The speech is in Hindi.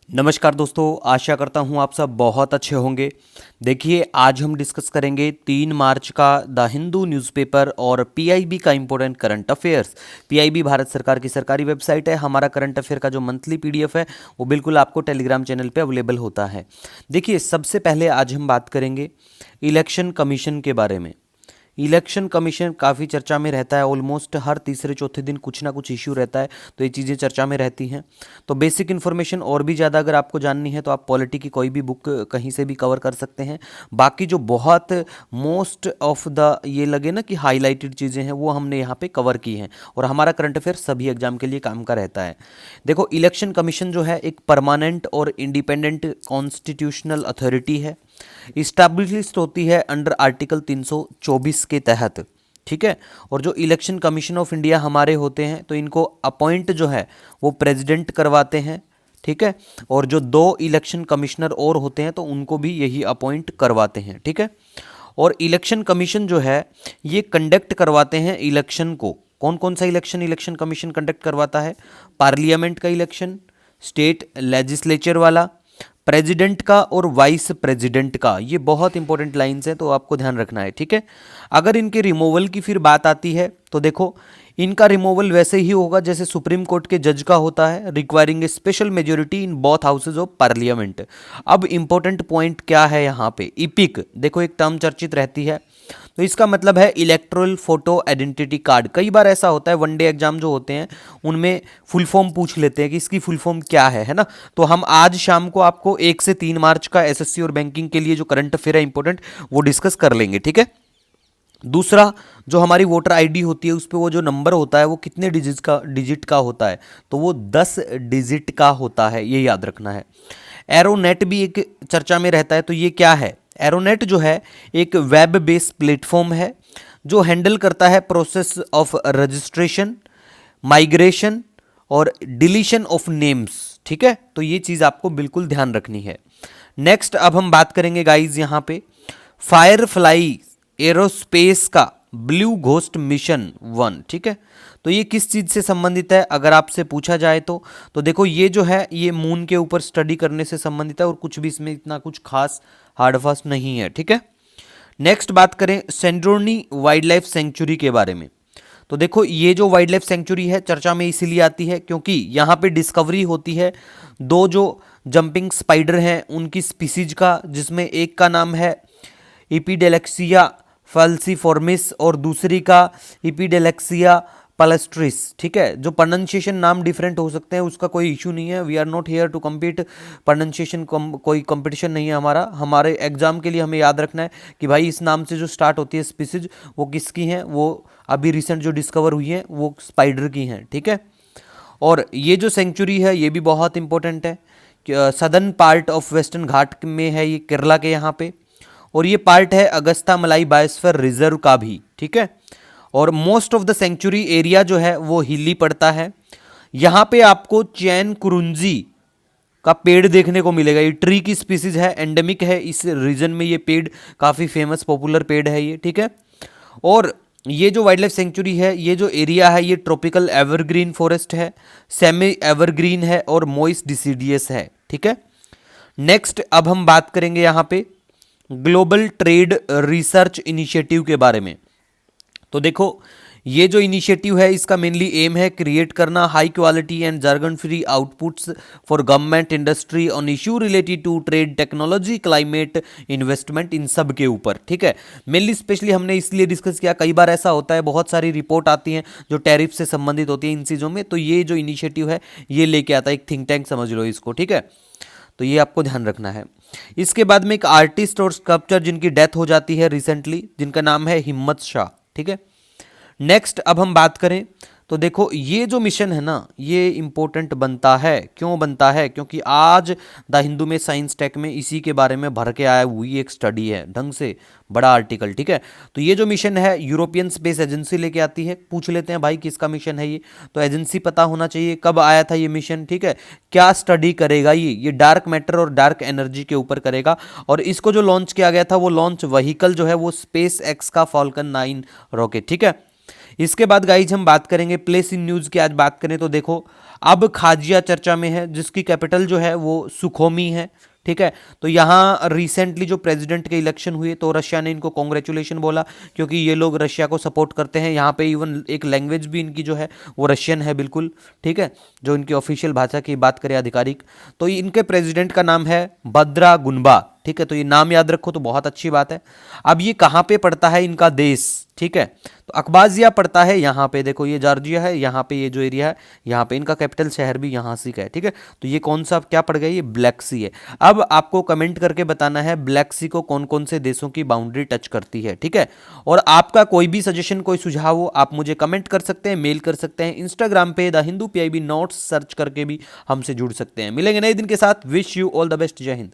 नमस्कार दोस्तों, आशा करता हूँ आप सब बहुत अच्छे होंगे। देखिए, आज हम डिस्कस करेंगे 3 मार्च का द हिंदू न्यूज़पेपर और पीआईबी का important current affairs. PIB Bharat सरकार की सरकारी वेबसाइट है। हमारा करंट अफेयर का जो मंथली पीडीएफ है वो बिल्कुल आपको टेलीग्राम चैनल पे अवेलेबल होता है। देखिए, सबसे पहले आज हम बात करेंगे इलेक्शन कमीशन के बारे में। इलेक्शन कमीशन काफ़ी चर्चा में रहता है। ऑलमोस्ट हर तीसरे चौथे दिन कुछ ना कुछ इश्यू रहता है, तो ये चीज़ें चर्चा में रहती हैं। तो बेसिक इन्फॉर्मेशन और भी ज़्यादा अगर आपको जाननी है तो आप पॉलिटी की कोई भी बुक कहीं से भी कवर कर सकते हैं। बाकी जो बहुत मोस्ट ऑफ द ये लगे ना कि हाईलाइटेड चीज़ें हैं वो हमने यहाँ पे कवर की हैं, और हमारा करंट अफेयर सभी एग्जाम के लिए काम का रहता है। देखो, इलेक्शन कमीशन जो है एक परमानेंट और इंडिपेंडेंट कॉन्स्टिट्यूशनल अथॉरिटी है। इस्टेब्लिश होती है अंडर आर्टिकल 324 के तहत, ठीक है। और जो इलेक्शन कमीशन ऑफ इंडिया हमारे होते हैं तो इनको अपॉइंट जो है वो प्रेसिडेंट करवाते हैं, ठीक है। और जो 2 इलेक्शन कमिश्नर और होते हैं तो उनको भी यही अपॉइंट करवाते हैं, ठीक है। और इलेक्शन कमीशन जो है ये कंडक्ट करवाते हैं इलेक्शन को। कौन कौन सा इलेक्शन कमीशन कंडक्ट करवाता है? पार्लियामेंट का इलेक्शन, स्टेट लेजिस्लेचर वाला, प्रेसिडेंट का और वाइस प्रेसिडेंट का। ये बहुत इंपॉर्टेंट लाइंस हैं, तो आपको ध्यान रखना है, ठीक है। अगर इनके रिमूवल की फिर बात आती है तो देखो, इनका रिमूवल वैसे ही होगा जैसे सुप्रीम कोर्ट के जज का होता है, requiring A special majority in both houses of parliament. अब इंपॉर्टेंट पॉइंट क्या है यहाँ पे? इपिक, देखो एक टर्म चर्चित रहती है, तो इसका मतलब है इलेक्ट्रल फोटो आइडेंटिटी कार्ड। कई बार ऐसा होता है वनडे एग्जाम जो होते हैं उनमें फुल फॉर्म पूछ लेते हैं कि इसकी फुल फॉर्म क्या है ना। तो हम आज शाम को आपको 1 से 3 मार्च का एसएससी और बैंकिंग के लिए जो करंट अफेयर है इंपॉर्टेंट वो डिस्कस कर लेंगे, ठीक है। दूसरा, जो हमारी वोटर आईडी होती है उस पर वो जो नंबर होता है वो कितने डिजिट का होता है? तो वो 10 डिजिट का होता है, ये याद रखना है। एरोनेट भी एक चर्चा में रहता है, तो ये क्या है? एरोनेट जो है एक वेब बेस्ड प्लेटफॉर्म है जो हैंडल करता है प्रोसेस ऑफ रजिस्ट्रेशन, माइग्रेशन और डिलीशन ऑफ नेम्स, ठीक है। तो ये चीज़ आपको बिल्कुल ध्यान रखनी है। नेक्स्ट, अब हम बात करेंगे गाइज यहाँ पे फायरफ्लाई एरोस्पेस का ब्लू घोस्ट मिशन 1, ठीक है। तो ये किस चीज़ से संबंधित है अगर आपसे पूछा जाए तो देखो, ये जो है ये मून के ऊपर स्टडी करने से संबंधित है और कुछ भी इसमें इतना कुछ खास हार्ड फास्ट नहीं है, ठीक है। नेक्स्ट बात करें सेंड्रोनी वाइल्ड लाइफ सेंचुरी के बारे में। तो देखो, ये जो वाइल्ड लाइफ सेंचुरी है चर्चा में इसीलिए आती है क्योंकि यहाँ पे डिस्कवरी होती है 2 जो जंपिंग स्पाइडर हैं उनकी स्पीसीज का, जिसमें एक का नाम है इपीडेलेक्सिया फल्सीफॉर्मिस और दूसरी का इपीडेलेक्सिया पलस्ट्रिस, ठीक है। जो प्रोनाउंसिएशन नाम डिफरेंट हो सकते हैं उसका कोई इशू नहीं है। We are not here to compete pronunciation, कोई कंपटीशन नहीं है हमारा। हमारे एग्जाम के लिए हमें याद रखना है कि भाई इस नाम से जो स्टार्ट होती है स्पीसीज वो किसकी हैं, वो अभी रिसेंट जो डिस्कवर हुई हैं वो स्पाइडर की हैं, ठीक है। और ये जो सेंचुरी है ये भी बहुत इंपॉर्टेंट है। सदर्न पार्ट ऑफ वेस्टर्न घाट में है ये, केरला के यहाँ पे, और ये पार्ट है अगस्ता मलाई बायोस्फीयर रिजर्व का भी, ठीक है। और most of the century area जो है वो हिली पड़ता है। यहाँ पे आपको चैन कुरुंजी का पेड़ देखने को मिलेगा। ये ट्री की स्पीसीज है, एंडेमिक है इस रीजन में। ये पेड़ काफ़ी फेमस पॉपुलर पेड़ है ये, ठीक है। और ये जो वाइल्ड लाइफ सेंचुरी है, ये जो एरिया है ये ट्रॉपिकल एवरग्रीन फॉरेस्ट है, सेमी एवरग्रीन है और मॉइस्ट डिसीडियस है, ठीक है। नेक्स्ट, अब हम बात करेंगे यहाँ पे ग्लोबल ट्रेड रिसर्च इनिशिएटिव के बारे में। तो देखो, ये जो इनिशिएटिव है इसका मेनली एम है क्रिएट करना high quality and jargon free outputs for government industry on issue related to trade, technology, climate, investment, इन सब के ऊपर, ठीक है। मेनली स्पेशली हमने इसलिए डिस्कस किया, कई बार ऐसा होता है बहुत सारी रिपोर्ट आती हैं जो टैरिफ से संबंधित होती है इन चीज़ों में, तो ये जो इनिशिएटिव है ये लेके आता है, एक थिंक टैंक समझ लो इसको, ठीक है। तो ये आपको ध्यान रखना है। इसके बाद में एक आर्टिस्ट और स्कल्पचर जिनकी डेथ हो जाती है रिसेंटली, जिनका नाम है हिम्मत शाह, ठीक है। नेक्स्ट, अब हम बात करें तो देखो, ये जो मिशन है ना ये इंपॉर्टेंट बनता है। क्यों बनता है? क्योंकि आज द हिंदू में साइंस टेक में इसी के बारे में भर के आया हुई एक स्टडी है, ढंग से बड़ा आर्टिकल, ठीक है। तो ये जो मिशन है यूरोपियन स्पेस एजेंसी लेके आती है। पूछ लेते हैं भाई किसका मिशन है ये, तो एजेंसी पता होना चाहिए, कब आया था ये मिशन, ठीक है, क्या स्टडी करेगा ये डार्क मैटर और डार्क एनर्जी के ऊपर करेगा। और इसको जो लॉन्च किया गया था वो लॉन्च व्हीकल जो है वो स्पेस एक्स का फॉल्कन 9 रॉकेट, ठीक है। इसके बाद गाइज हम बात करेंगे प्लेस इन न्यूज़ की। आज बात करें तो देखो, अब खाजिया चर्चा में है, जिसकी कैपिटल जो है वो सुखोमी है। ठीक है, तो यहाँ रिसेंटली जो प्रेसिडेंट के इलेक्शन हुए तो रशिया ने इनको कॉन्ग्रेचुलेशन बोला, क्योंकि ये लोग रशिया को सपोर्ट करते हैं। यहाँ पे इवन एक लैंग्वेज भी इनकी जो है वो रशियन है बिल्कुल। ठीक है, जो इनकी ऑफिशियल भाषा की बात करें आधिकारिक, तो इनके प्रेसिडेंट का नाम है बद्रा गुनबा। ठीक है, तो ये नाम याद रखो तो बहुत अच्छी बात है। अब ये कहाँ पे पड़ता है इनका देश? ठीक है, तो अकबाजिया पड़ता है यहाँ पे, देखो ये जॉर्जिया है, यहाँ पे ये जो एरिया है यहाँ पे इनका कैपिटल शहर भी यहाँ से का है। ठीक है, तो ये कौन सा क्या पड़ गया? ये ब्लैक सी है। अब आपको कमेंट करके बताना है ब्लैक सी को कौन कौन से देशों की बाउंड्री टच करती है। ठीक है, और आपका कोई भी सजेशन, कोई सुझाव हो, आप मुझे कमेंट कर सकते हैं, मेल कर सकते हैं, इंस्टाग्राम पे the Hindu PIB notes search करके भी हमसे जुड़ सकते हैं। मिलेंगे नए दिन के साथ। Wish you all the best. जय हिंद।